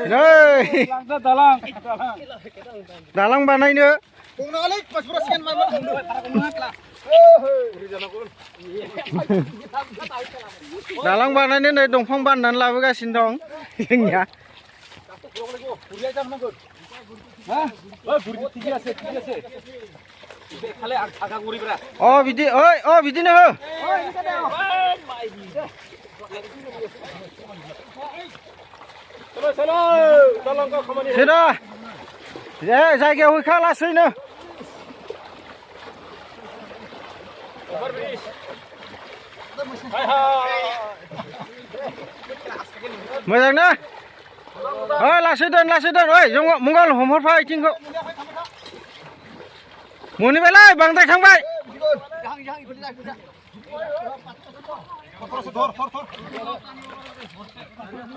Nei. Dalang banayno. Dalang banayno नै dंफां बाननानै लाबोगासिनो दं जोंनिया बिदिनो हो Sudah. जायगायाव हैखा लासैनो मोजां ना लासै दोन ओइ जों मंगल हमहरफा आथिंखौ मोनहैबायलै बांद्राय थांबाय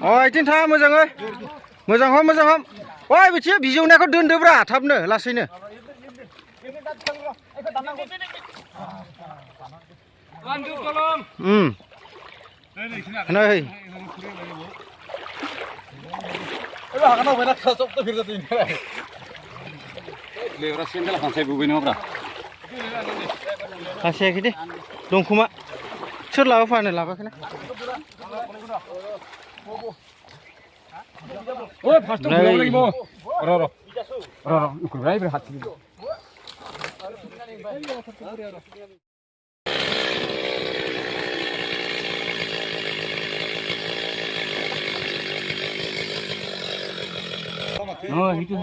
आथिं था मोजाङै मोजां हम ओइ बिथिं बिजौनायखौ दोनदोब्रा थाबनो लासैनो नै खासेयाखै दे दंखोमा सोर लाबोफानो लाबोयाखैना itu